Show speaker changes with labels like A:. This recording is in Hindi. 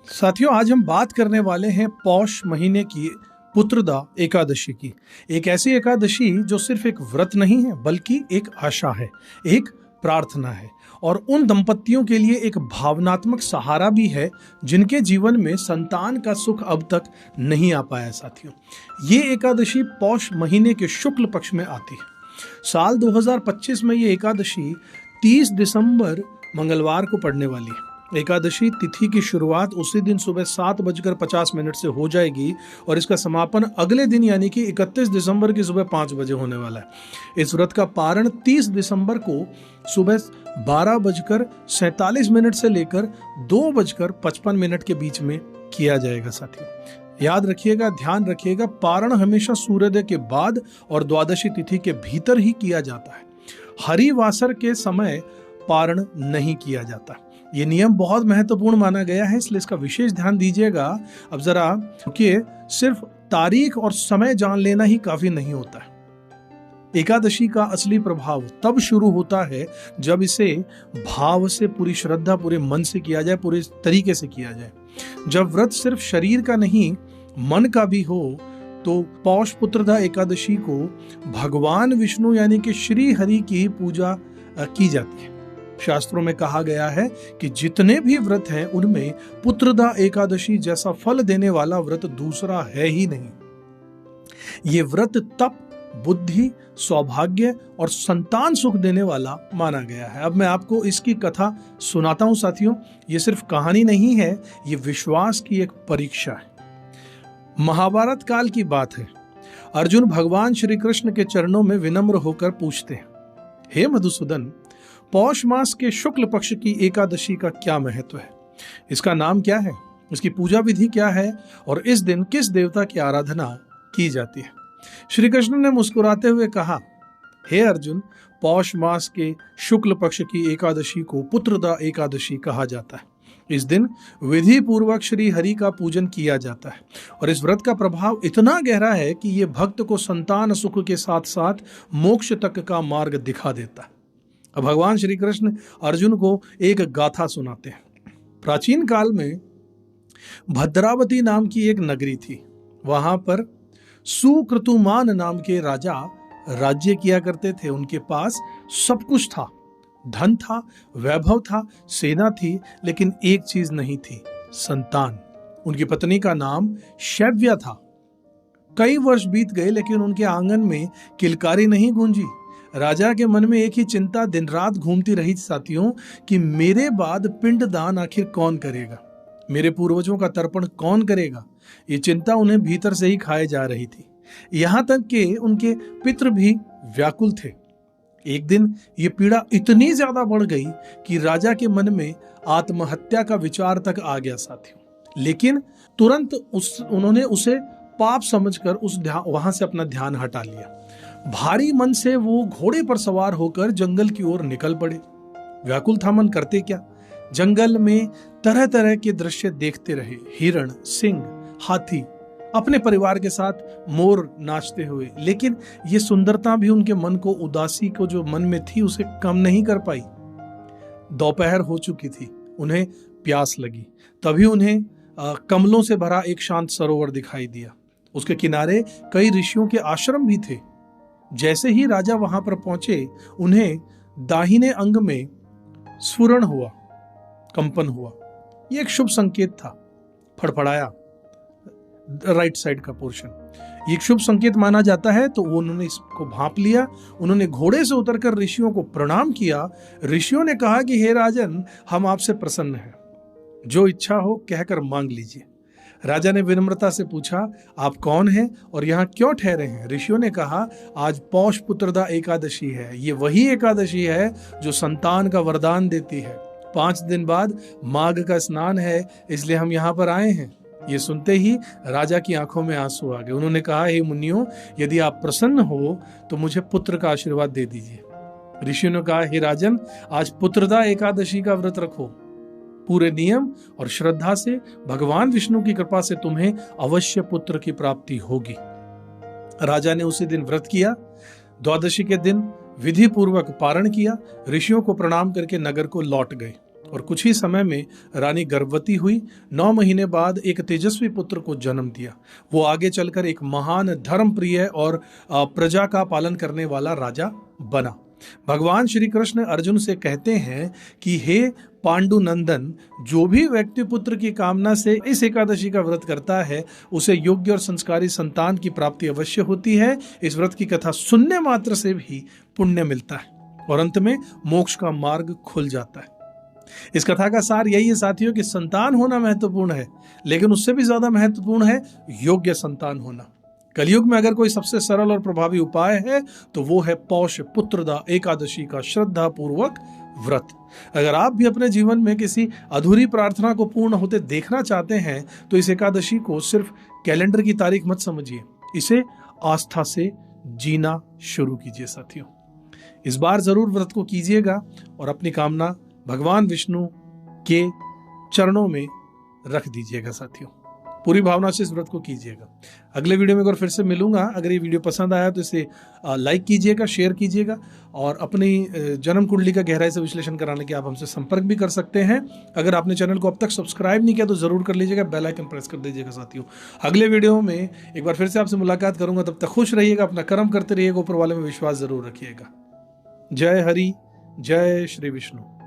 A: साथियों, आज हम बात करने वाले हैं पौष महीने की पुत्रदा एकादशी की। एक ऐसी एकादशी जो सिर्फ एक व्रत नहीं है बल्कि एक आशा है, एक प्रार्थना है और उन दंपतियों के लिए एक भावनात्मक सहारा भी है जिनके जीवन में संतान का सुख अब तक नहीं आ पाया। साथियों, ये एकादशी पौष महीने के शुक्ल पक्ष में आती है। साल 2025 में ये एकादशी 30 दिसंबर मंगलवार को पड़ने वाली है। एकादशी तिथि की शुरुआत उसी दिन सुबह 7:50 से हो जाएगी और इसका समापन अगले दिन यानी कि 31 दिसंबर की सुबह 5 बजे होने वाला है। इस व्रत का पारण 30 दिसंबर को सुबह 12:47 से लेकर 2:55 के बीच में किया जाएगा। साथियों, याद रखिएगा, ध्यान रखिएगा, पारण हमेशा सूर्योदय के बाद और द्वादशी तिथि के भीतर ही किया जाता है। हरिवासर के समय पारण नहीं किया जाता। ये नियम बहुत महत्वपूर्ण माना गया है, इसलिए इसका विशेष ध्यान दीजिएगा। अब जरा क्योंकि सिर्फ तारीख और समय जान लेना ही काफी नहीं होता है। एकादशी का असली प्रभाव तब शुरू होता है जब इसे भाव से, पूरी श्रद्धा, पूरे मन से किया जाए, पूरे तरीके से किया जाए। जब व्रत सिर्फ शरीर का नहीं मन का भी हो तो पौष पुत्रदा एकादशी को भगवान विष्णु यानी कि श्री हरि की पूजा की जाती है। शास्त्रों में कहा गया है कि जितने भी व्रत हैं उनमें पुत्रदा एकादशी जैसा फल देने वाला व्रत दूसरा है ही नहीं। ये व्रत तप, बुद्धि, सौभाग्य और संतान सुख देने वाला माना गया है। अब मैं आपको इसकी कथा सुनाता हूं। साथियों, ये सिर्फ कहानी नहीं है, ये विश्वास की एक परीक्षा है। महाभारत काल की बात है। अर्जुन भगवान श्री कृष्ण के चरणों में विनम्र होकर पूछते हैं, हे मधुसूदन, पौष मास के शुक्ल पक्ष की एकादशी का क्या महत्व है? इसका नाम क्या है? इसकी पूजा विधि क्या है? और इस दिन किस देवता की आराधना की जाती है? श्री कृष्ण ने मुस्कुराते हुए कहा, हे अर्जुन, पौष मास के शुक्ल पक्ष की एकादशी को पुत्रदा एकादशी कहा जाता है। इस दिन विधि पूर्वक श्री हरि का पूजन किया जाता है और इस व्रत का प्रभाव इतना गहरा है कि ये भक्त को संतान सुख के साथ साथ मोक्ष तक का मार्ग दिखा देता है। अब भगवान श्री कृष्ण अर्जुन को एक गाथा सुनाते हैं। प्राचीन काल में भद्रावती नाम की एक नगरी थी। वहां पर सुक्रतुमान नाम के राजा राज्य किया करते थे। उनके पास सब कुछ था, धन था, वैभव था, सेना थी, लेकिन एक चीज नहीं थी, संतान। उनकी पत्नी का नाम शैव्या था। कई वर्ष बीत गए लेकिन उनके आंगन में किलकारी नहीं गूंजी। राजा के मन में एक ही चिंता दिन रात घूमती रही साथियों, कि मेरे बाद पिंडदान आखिर कौन करेगा, मेरे पूर्वजों का तर्पण कौन करेगा। ये चिंता उन्हें भीतर से ही खाए जा रही थी। यहां तक कि उनके पितृ भी व्याकुल थे। एक दिन ये पीड़ा इतनी ज्यादा बढ़ गई कि राजा के मन में आत्महत्या का विचार तक आ गया साथियों। लेकिन तुरंत उन्होंने उसे पाप समझकर वहां से अपना ध्यान हटा लिया। भारी मन से वो घोड़े पर सवार होकर जंगल की ओर निकल पड़े। व्याकुल था मन, करते क्या? जंगल में तरह तरह के दृश्य देखते रहे। हिरण, सिंह, हाथी, अपने परिवार के साथ मोर नाचते हुए। लेकिन ये सुंदरता भी उनके मन को, उदासी को जो मन में थी, उसे कम नहीं कर पाई। दोपहर हो चुकी थी, उन्हें प्यास लगी। तभी उन्हें कमलों से भरा एक शांत सरोवर दिखाई दिया। उसके किनारे कई ऋषियों के आश्रम भी थे। जैसे ही राजा वहां पर पहुंचे, उन्हें दाहिने अंग में स्फुरण हुआ, कंपन हुआ। यह एक शुभ संकेत था। फड़फड़ाया राइट साइड का पोर्शन, एक शुभ संकेत माना जाता है। तो उन्होंने इसको भांप लिया। उन्होंने घोड़े से उतरकर ऋषियों को प्रणाम किया। ऋषियों ने कहा कि हे राजन, हम आपसे प्रसन्न हैं, जो इच्छा हो कहकर मांग लीजिए। राजा ने विनम्रता से पूछा, आप कौन हैं और यहाँ क्यों ठहरे हैं? ऋषियों ने कहा, आज पौष पुत्रदा एकादशी है। ये वही एकादशी है जो संतान का वरदान देती है। 5 दिन बाद माघ का स्नान है, इसलिए हम यहाँ पर आए हैं। ये सुनते ही राजा की आंखों में आंसू आ गए। उन्होंने कहा, हे मुनियों, यदि आप प्रसन्न हो तो मुझे पुत्र का आशीर्वाद दे दीजिए। ऋषियों ने कहा, हे राजन, आज पुत्रदा एकादशी का व्रत रखो। पूरे नियम और श्रद्धा से भगवान विष्णु की कृपा से तुम्हें अवश्य पुत्र की प्राप्ति होगी। राजा ने उसी दिन व्रत किया। द्वादशी के दिन विधि पूर्वक पारण किया। ऋषियों को प्रणाम करके नगर को लौट गए। और कुछ ही समय में रानी गर्भवती हुई। 9 महीने बाद एक तेजस्वी पुत्र को जन्म दिया। वो आगे चलकर एक महान धर्मप्रिय और प्रजा का पालन करने वाला राजा बना। भगवान श्री कृष्ण अर्जुन से कहते हैं कि हे पांडुनंदन, जो भी व्यक्ति पुत्र की कामना से इस एकादशी का व्रत करता है उसे योग्य और संस्कारी संतान की प्राप्ति अवश्य होती है। इस व्रत की कथा सुनने मात्र से भी पुण्य मिलता है और अंत में मोक्ष का मार्ग खुल जाता है। इस कथा का सार यही है साथियों कि संतान होना महत्वपूर्ण है, लेकिन उससे भी ज्यादा महत्वपूर्ण है योग्य संतान होना। कलयुग में अगर कोई सबसे सरल और प्रभावी उपाय है तो वो है पौष पुत्रदा एकादशी का श्रद्धा पूर्वक व्रत। अगर आप भी अपने जीवन में किसी अधूरी प्रार्थना को पूर्ण होते देखना चाहते हैं तो इस एकादशी को सिर्फ कैलेंडर की तारीख मत समझिए, इसे आस्था से जीना शुरू कीजिए साथियों। इस बार जरूर व्रत को कीजिएगा और अपनी कामना भगवान विष्णु के चरणों में रख दीजिएगा साथियों। पूरी भावना से इस व्रत को कीजिएगा। अगले वीडियो में एक बार फिर से मिलूंगा। अगर ये वीडियो पसंद आया तो इसे लाइक कीजिएगा, शेयर कीजिएगा और अपनी जन्म कुंडली का गहराई से विश्लेषण कराने के आप हमसे संपर्क भी कर सकते हैं। अगर आपने चैनल को अब तक सब्सक्राइब नहीं किया तो जरूर कर लीजिएगा, बेल आइकन प्रेस कर दीजिएगा साथियों। अगले वीडियो में एक बार फिर से आपसे मुलाकात करूंगा। तब तक खुश रहिएगा, अपना कर्म करते रहिएगा, ऊपर वाले में विश्वास जरूर रखिएगा। जय हरि, जय श्री विष्णु।